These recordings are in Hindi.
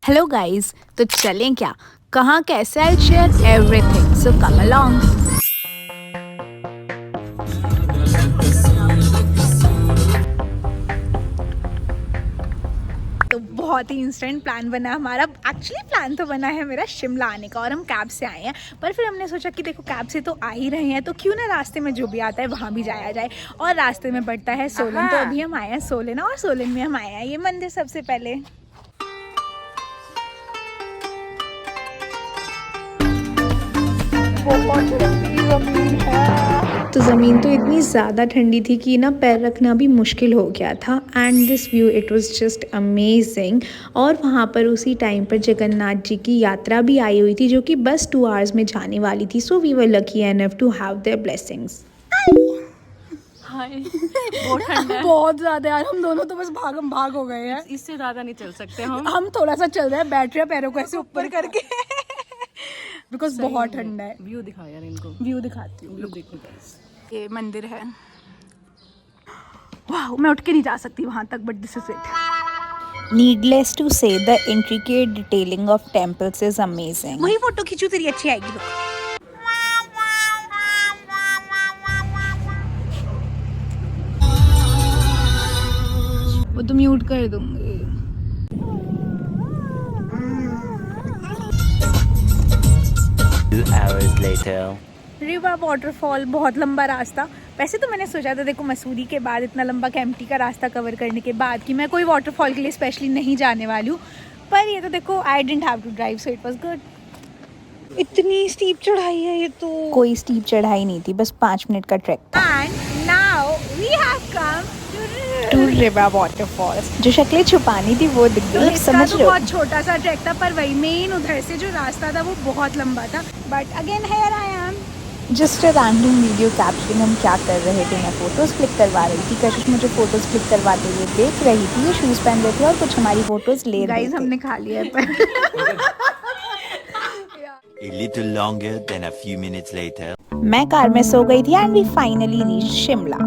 हेलो गाइस, तो चलें क्या? कहाँ कैसे? I share everything, so come along. तो बहुत ही इंस्टेंट प्लान बना हमारा। एक्चुअली प्लान तो बना है मेरा शिमला आने का और हम कैब से आए हैं, पर फिर हमने सोचा कि देखो कैब से तो आ ही रहे हैं तो क्यों ना रास्ते में जो भी आता है वहाँ भी जाया जाए। और रास्ते में पड़ता है सोलन, तो अभी हम आए हैं सोलन और सोलन में हम आए हैं ये मंदिर सबसे पहले। तो ज़मीन तो इतनी ज़्यादा ठंडी थी कि ना पैर रखना भी मुश्किल हो गया था। And this view it was just amazing. और वहाँ पर उसी टाइम पर जगन्नाथ जी की यात्रा भी आई हुई थी जो कि बस 2 आवर्स में जाने वाली थी। So we were lucky enough to have their blessings. बहुत ठंड है, बहुत ज्यादा यार। हम दोनों तो बस भागम भाग हो गए हैं। इससे ज्यादा नहीं चल सकते हम। हम थोड़ा सा चल रहे हैं, बैठ रहे हैं पैरों को ऐसे ऊपर करके बिकॉज बहुत ठंडा है। व्यू दिखा यार इनको, व्यू दिखाती हूँ। व्यू देखो guys। ये मंदिर है। वाह, मैं उठ के नहीं जा सकती वहां तक, but this is it. Needless to say the intricate detailing of temples is amazing. वही फोटो खींचू, तेरी अच्छी आएगी। वो तो म्यूट कर दूंगी। रिवा वाटरफॉल, बहुत लंबा रास्ता। वैसे तो मैंने सोचा था देखो मसूरी के बाद इतना लंबा केम्प्टी का रास्ता कवर करने के बाद कि मैं कोई वाटरफॉल के लिए स्पेशली नहीं जाने वाली हूँ, पर ये तो देखो I didn't have to drive, so it was good. इतनी स्टीप चढ़ाई है ये तो। कोई स्टीप चढ़ाई नहीं थी, बस 5 मिनट का ट्रैक था। And now we have come to Rewa waterfalls. जो शक्लें छुपानी थी वो दिख गई, इसका समझ तो लो। बहुत छोटा सा ट्रैक था, पर वही मेन उधर से जो रास्ता था वो बहुत लंबा था। But again here I am. Just a random video caption हम क्या कर रहे थे, मैं फोटोज़ क्लिक करवा रही थी। कशिश मुझे फोटोज़ क्लिक करवाते हुए देख रही थी। ये शूज़ पहन रहे थे और कुछ हमारी फोटोज़ ले रहे गाइस थे। हमने खा लिया है पर A little longer than a few minutes later. मैं कार में सो गई थी and we finally reach Shimla.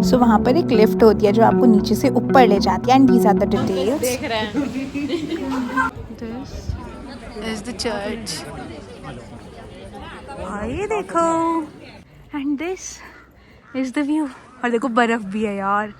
So वहाँ पर एक लिफ्ट होती है जो आपको नीचे से ऊपर ले जाती है and these are the details. देख रहे हैं। This is the church. ये देखो, and this is the view. और देखो बर्फ भी है यार।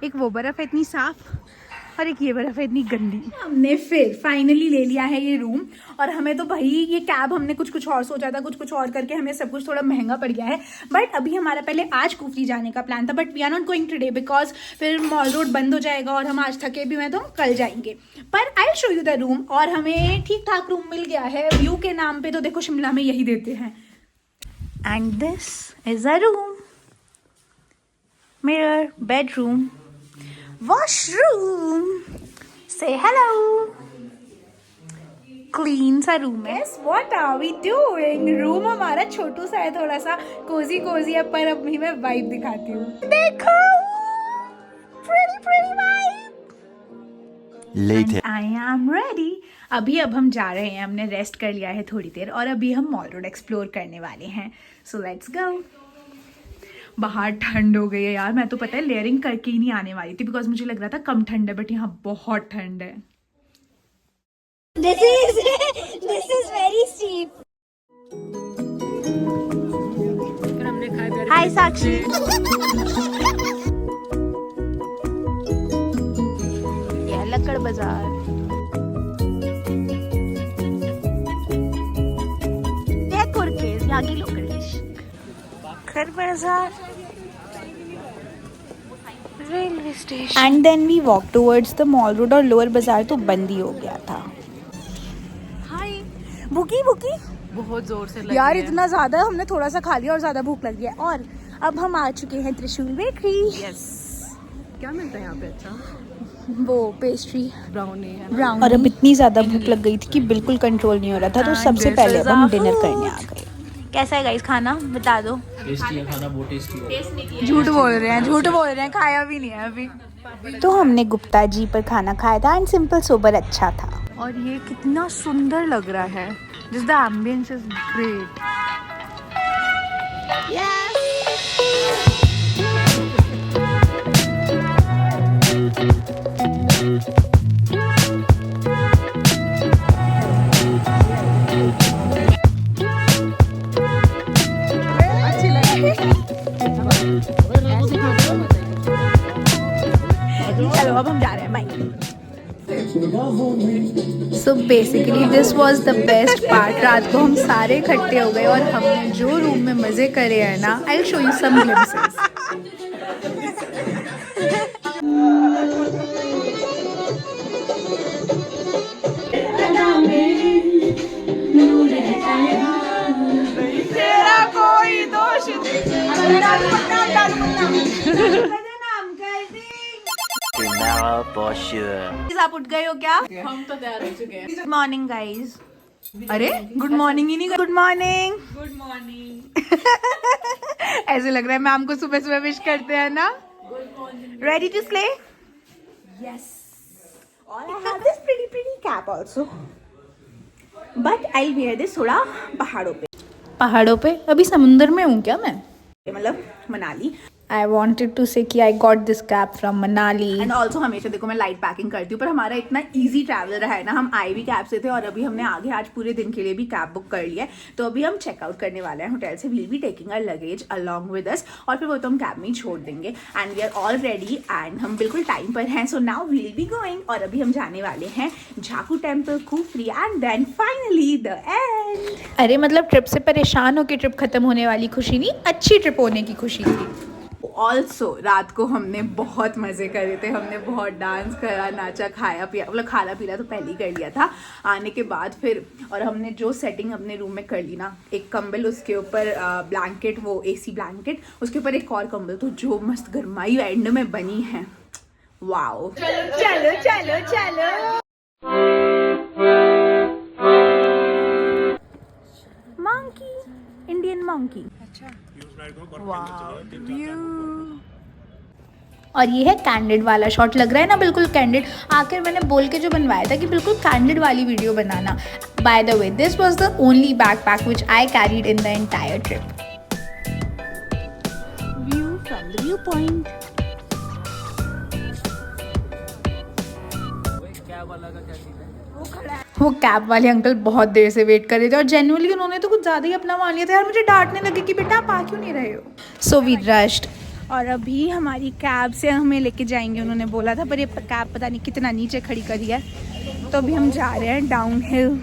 एक वो बर्फ है इतनी साफ और एक ये बर्फ है इतनी गंदी। हमने फिर फाइनली ले लिया है ये रूम। और हमें तो भाई ये कैब हमने कुछ और सोचा था, कुछ और करके हमें सब कुछ थोड़ा महंगा पड़ गया है। बट अभी हमारा पहले आज कुफरी जाने का प्लान था, but we are not going today because फिर मॉल रोड बंद हो जाएगा और हम आज थके भी हैं तो हम कल जाएंगे। पर आई will show you the room. और हमें ठीक ठाक रूम मिल गया है। व्यू के नाम पे तो देखो शिमला में यही देते हैं। And this is a room, mirror, bedroom, washroom, से हेलो, क्लीन सा रूम है। What are we doing? Room हमारा छोटू सा है, थोड़ा सा कोजी कोजी है, पर अभी मैं वाइब दिखाती हूँ। देखो, pretty vibe. Later. I am ready. अब हम जा रहे हैं, हमने रेस्ट कर लिया है थोड़ी देर और अभी हम मॉल रोड एक्सप्लोर करने वाले हैं। So let's go. बाहर ठंड हो गई है यार। मैं तो पता है लेयरिंग करके ही नहीं आने वाली थी बिकॉज मुझे लग रहा था कम ठंड है, बट यहाँ बहुत ठंड है। This is very steep. हमने खाया हाय साक्षी। यह लक्कड़ बाजार। यह कुरकेस, यहाँ की लोकल डिश। खर बाजार, railway station. And then we walk towards the mall road और लोअर बाजार तो बंद ही हो गया था। हाय भूखी बहुत जोर से लगी यार है। इतना ज्यादा हमने थोड़ा सा खा लिया और ज्यादा भूख लगी है। और अब हम आ चुके हैं त्रिशूल बेकरी। यस। क्या मिलता है यहाँ पे? अच्छा, वो पेस्ट्री ब्राउनी है ना? ब्राउन। और अब इतनी ज़्यादा भूख लग गई थी कि बिल्कुल कंट्रोल नहीं हो रहा था, तो सबसे पहले अब हम डिनर करने आ गए। कैसा है गाइस खाना, बता दो। टेस्टी है खाना, बहुत टेस्टी है। झूठ बोल रहे हैं, खाया भी नहीं है अभी। तो हमने गुप्ता जी पर खाना खाया था एंड सिंपल सोबर अच्छा था। और ये कितना सुंदर लग रहा है। Just the ambience is great. चलो अब हम जा रहे हैं, bye. So basically this was the best part. रात को हम सारे इकट्ठे हो गए और हमने जो रूम में मज़े करे हैं ना, I will show you some glimpses. Tomorrow for sure. आप उठ गए हो क्या? हम तो तैयार हो चुके हैं। Good morning guys. अरे गुड मॉर्निंग ही नहीं, गुड मॉर्निंग। Good morning. ऐसे लग रहा है मैम को सुबह सुबह विश करते हैं ना। Ready to slay? यस। और I have this pretty cap also, but I will wear this थोड़ा पहाड़ों पे। पहाड़ों पे? अभी समुंदर में हूँ क्या मैं? मतलब मनाली। आई वॉन्टेड टू से कि I got this cap from Manali. And also हमेशा देखो मैं लाइट पैकिंग करती हूँ, पर हमारा इतना इजी ट्रैवल रहा है ना, हम आए भी कैब से थे और अभी हमने आगे आज पूरे दिन के लिए भी कैब बुक कर लिया है। तो अभी हम चेकआउट करने वाले हैं होटल से। We'll be taking our luggage along with us, और फिर वो तो हम कैब में ही छोड़ देंगे। And we are all ready and हम बिल्कुल टाइम पर हैं। So now we'll be going, और अभी हम जाने वाले हैं Jakhu temple, Kufri, and then finally the end. अरे मतलब ट्रिप से परेशान होकर ट्रिप खत्म होने वाली खुशी नहीं, अच्छी ट्रिप होने की खुशी थी। ऑल्सो रात को हमने बहुत मज़े करे थे, हमने बहुत डांस करा, नाचा, खाया पिया, मतलब खाना पीना तो पहले ही कर लिया था आने के बाद फिर। और हमने जो सेटिंग अपने रूम में कर ली ना, एक कंबल, उसके ऊपर ब्लैंकेट, वो एसी ब्लैंकेट, उसके ऊपर एक और कंबल, तो जो मस्त गर्माई एंड में बनी है। वाओ, चलो चलो चलो। Monkey, Indian monkey. और ये है कैंडिड वाला शॉट। लग रहा है ना बिल्कुल कैंडिड। आखिर मैंने बोल के जो बनवाया था कि बिल्कुल कैंडिड वाली video banana. By the way, this was the only backpack which I carried in the entire trip. View from the view point. वो कैब वाले अंकल बहुत देर से वेट कर रहे थे और जेन्युइनली उन्होंने तो कुछ ज़्यादा ही अपना मान लिया था यार। मुझे डांटने लगे कि बेटा आप आ क्यों नहीं रहे हो। So we rushed. और अभी हमारी कैब से हमें लेके जाएंगे, उन्होंने बोला था, पर ये कैब पता नहीं कितना नीचे खड़ी करी है। तो अभी हम जा रहे हैं डाउन हिल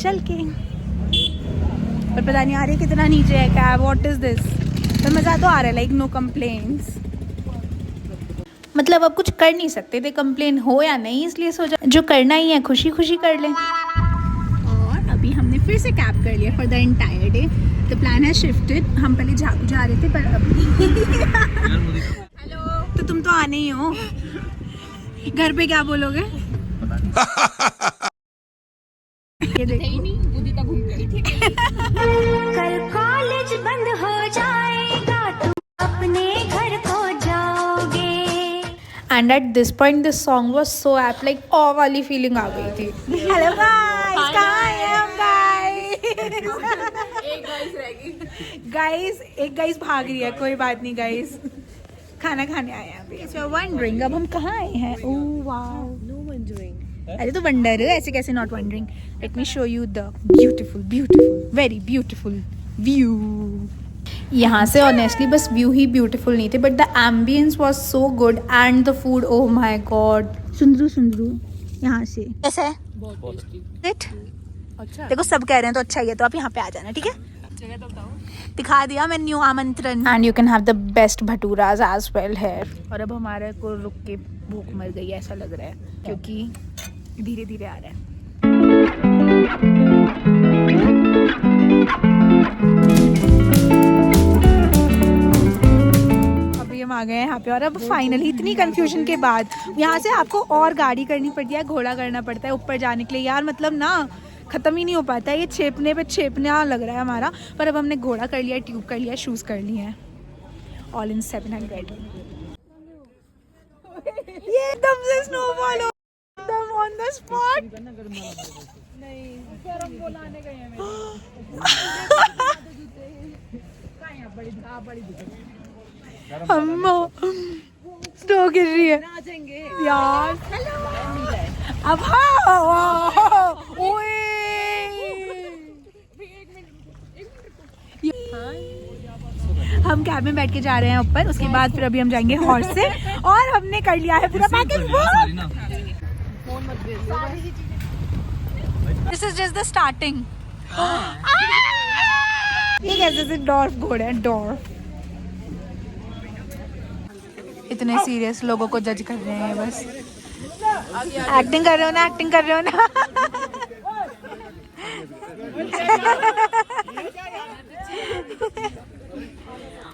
चल के, पर पता नहीं आ रही कितना नीचे है कैब। What is this? पर मज़ा तो आ रहा है, लाइक नो कंप्लेंट्स। मतलब अब कुछ कर नहीं सकते थे, कंप्लेन हो या नहीं, इसलिए सोचा जो करना ही है खुशी खुशी कर लें। और अभी हमने फिर से कैब कर लिया for the entire day. The plan है शिफ्टेड। हम पहले झाकू जा रहे थे, पर अभी हेलो, तो तुम तो आने ही हो, घर पे क्या बोलोगे? ये देखो, कल कॉलेज बंद हो जाएगा, तुम अपने घर को जाओगे। And at this point this song was so apt, like aww वाली फीलिंग आ गई थी। हेलो गाइस, कहाँ हैं हम गाइस? एक गाइस रह गई। गाइस, एक गाइस भाग रही है, कोई बात नहीं गाइस, खाना खाने आए हैं अभी। सो वंडरिंग अब हम कहाँ आए हैं? Oh wow, no wondering. अरे तो वंडर है, ऐसे कैसे not wondering? Let me show you the beautiful beautiful very beautiful view. यहाँ से ऑनेस्टली बस व्यू ही ब्यूटीफुल नहीं थे, but the ambiance was so good and the food, oh my god. सुंदरू सुंदरू यहाँ से कैसा है? बहुत टेस्टी। Right? अच्छा, देखो सब कह रहे हैं तो अच्छा ही है, तो आप यहाँ पे आ जाना, ठीक है? जगह तो बताओ। दिखा दिया मैं न्यू आमंत्रण। And you can have the best bhaturas as well here. और अब हमारे को रुक के भूख मर गई है ऐसा लग रहा है, क्योंकि धीरे धीरे आ रहा है। अभी हम आ गए हैं यहाँ पे, और अब फाइनली इतनी कंफ्यूजन के बाद यहाँ से आपको और गाड़ी करनी पड़ती है, घोड़ा करना पड़ता है ऊपर जाने के लिए यार, मतलब ना ख़त्म ही नहीं हो पाता है, ये छेपने पे छेपना लग रहा है हमारा। पर अब हमने घोड़ा कर लिया, ट्यूब कर लिया, शूज़ कर लिए हैं, ऑल इन 700। ये एकदम से स्नोफॉल हो, एकदम ऑन द स्पॉट। स्नो गिर रही है यार। अब हाँ ओए हम कैब में बैठ के जा रहे हैं ऊपर, उसके बाद फिर अभी हम जाएंगे हॉर्स से, और हमने कर लिया है पूरा package. This is just the starting. ये कैसे से डॉर्फ घोड़े हैं, डॉर्फ। इतने सीरियस लोगों को जज कर रहे हैं बस। एक्टिंग कर रहे हो ना, एक्टिंग कर रहे हो ना।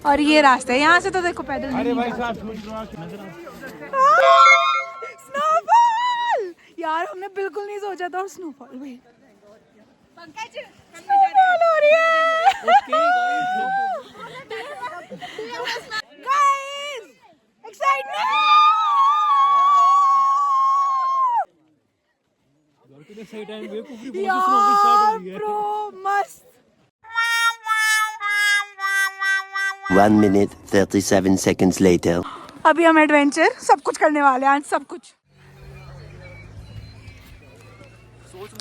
और ये रास्ता है, यहाँ से तो देखो पैदल। अरे भाई स्नोफॉल यार, हमने बिल्कुल नहीं सोचा था। और स्नोफॉल भाई, स्नोफॉल हो रही है। गाइस एक्साइटमेंट यार, प्रो मस्त। 1 minute 37 seconds later. अभी हम एडवेंचर सब कुछ करने वाले हैं आज, सब कुछ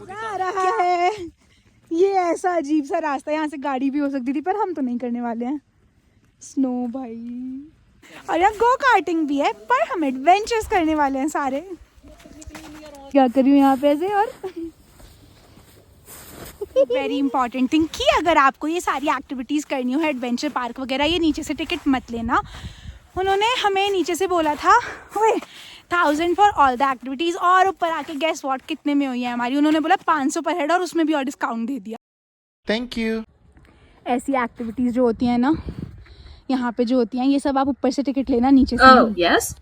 जा रहा है। ये ऐसा अजीब सा रास्ता है, यहाँ से गाड़ी भी हो सकती थी, पर हम तो नहीं करने वाले हैं। स्नो भाई, और यहाँ गो कार्टिंग भी है, पर हम एडवेंचर्स करने वाले हैं सारे। क्या कर रही हूँ यहाँ पे ऐसे। और वेरी इंपॉर्टेंट थिंग कि अगर आपको ये सारी एक्टिविटीज़ करनी हो, एडवेंचर पार्क वगैरह, ये नीचे से टिकट मत लेना। उन्होंने हमें नीचे से बोला था 1000 फॉर ऑल द एक्टिविटीज़, और ऊपर आके गेस व्हाट कितने में हुई है हमारी। उन्होंने बोला 500 पर हेड, और उसमें भी और डिस्काउंट दे दिया। Thank you. ऐसी एक्टिविटीज़ जो होती हैं ना यहाँ पे जो होती हैं, ये सब आप ऊपर से टिकट लेना, नीचे से नहीं। यस।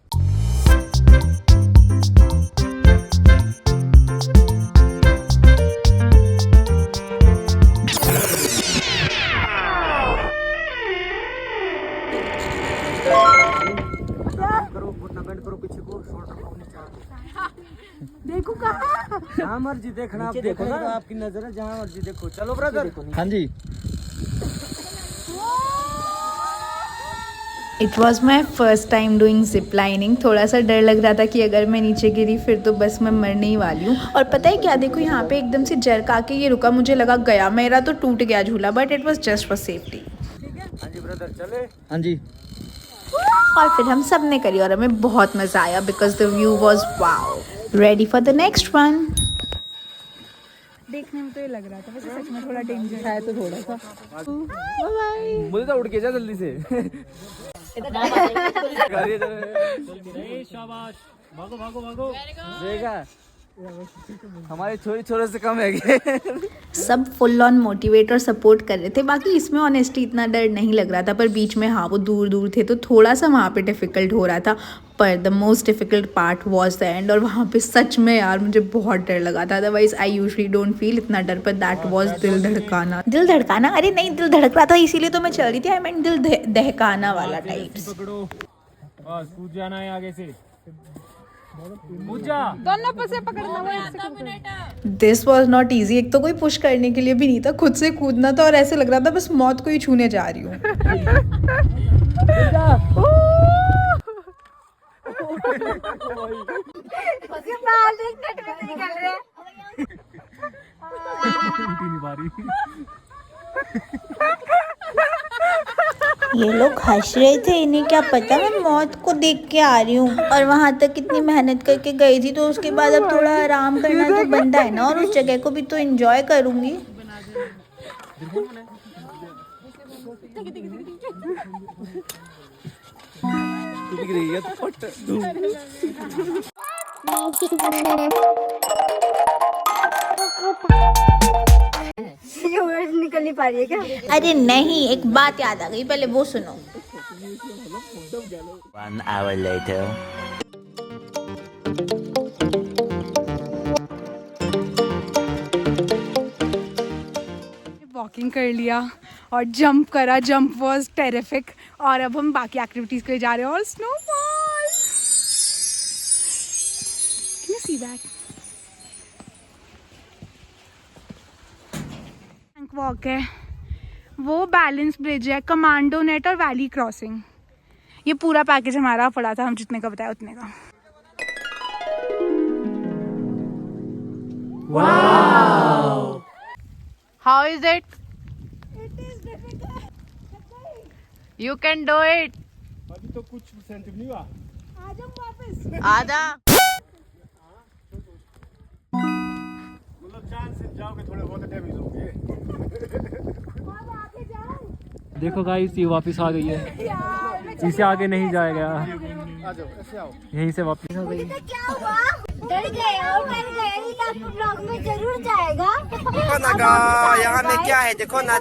देखो कहाँ, जहाँ मर्जी देखना, आप देखो ना, आपकी नजर है, जहाँ मर्जी देखो। चलो ब्रदर। हाँ जी। It was my first time doing zip lining. थोड़ा सा डर लग रहा था कि अगर मैं नीचे गिरी फिर तो बस मैं मरने ही वाली हूँ। और पता है क्या, देखो यहाँ पे एकदम से जर्क आके ये रुका, मुझे लगा गया, मेरा तो टूट गया झूला, but it was just for safety. हाँ जी ब्रदर, चले। हाँ जी। और फिर हम सब ने करी और हमें बहुत मज़ा आया, because the view was wow. Ready for the next one. देखने में तो ये लग रहा था, वैसे सच में थोड़ा डेंजर है तो थोड़ा सा। मुझे तो उड़ के जा जल्दी से। शाबाश, भागो भागो भागो। देखा, हमारे छोरी छोरे से कम है। सब फुल ऑन मोटिवेट और सपोर्ट कर रहे थे। बाकी इसमें ऑनेस्टली इतना डर नहीं लग रहा था, पर बीच में हाँ वो दूर दूर थे तो थोड़ा सा वहाँ पे डिफ़िकल्ट हो रहा था। पर the most difficult part was the end, और वहाँ पे सच में यार मुझे बहुत डर लगा था। Otherwise I usually don't feel इतना डर, पर दैट वॉज दिल धड़काना। दिल धड़काना, अरे नहीं दिल धड़क रहा था इसीलिए तो मैं चल रही थी। आई मीन दिल दहकाना वाला टाइप्स। पकड़ो, बस कूद जाना है आगे से। दोनों पर से पकड़ना है। This was not easy. एक तो कोई पुश करने के लिए भी नहीं था, खुद से कूदना था, और ऐसे लग रहा था बस मौत को ही छूने जा रही हूँ। ये लोग हंस रहे थे, इन्हें क्या पता मैं मौत को देख के आ रही हूँ। और वहाँ तक इतनी मेहनत करके गई थी, तो उसके बाद अब थोड़ा आराम करना तो बनता है ना, और उस जगह को भी तो एंजॉय करूँगी। निकल नहीं पा रही है क्या? अरे नहीं, एक बात याद आ गई, पहले वो सुनो। 1 hour later. वॉकिंग कर लिया और जंप करा, जंप वाज टेरिफिक। और अब हम बाकी एक्टिविटीज़ के लिए जा रहे हैं। और snowfall, can you see that? Walk है, वो बैलेंस ब्रिज है, कमांडो नेट और वैली क्रॉसिंग। ये पूरा पैकेज हमारा पड़ा था, हम जितने का बताया उतने का। How is it? It is difficult. You can do it. अभी तो कुछ सेंटिव नहीं हुआ। आधा। मतलब चांस से जाओगे थोड़े बहुत डैमेज होंगे। देखो गाइस ये वापस आ गई है, इसे आगे नहीं जाएगा। यहीं से वापस आ गई। क्या हुआ? डर गए और डर गए, ये ब्लॉग में जरूर जाएगा। यहाँ में क्या है, देखो ना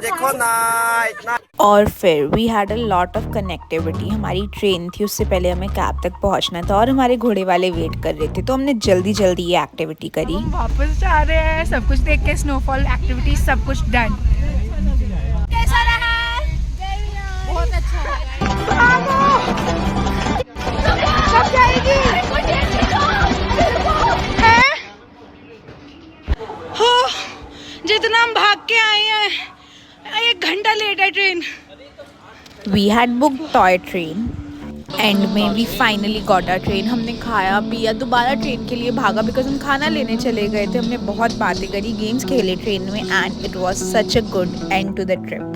इतना। और फिर we had a lot of connectivity. हमारी ट्रेन थी, उससे पहले हमें कैब तक पहुंचना था और हमारे घोड़े वाले वेट कर रहे थे, तो हमने जल्दी जल्दी ये एक्टिविटी करी। हम वापस जा रहे हैं, सब कुछ देख के, स्नोफॉल एक्टिविटी सब कुछ डन। कैसा रहा? बहुत अच्छा। सब जाएगी। हाँ, जितना हम भाग के आए हैं, 1 घंटा लेट है train. We had book toy train, end में we finally got a train. हमने खाया पिया, दोबारा ट्रेन के लिए भागा बिकॉज हम खाना लेने चले गए थे। हमने बहुत बातें करी, गेम्स खेले ट्रेन में, and it was such a good end to the trip.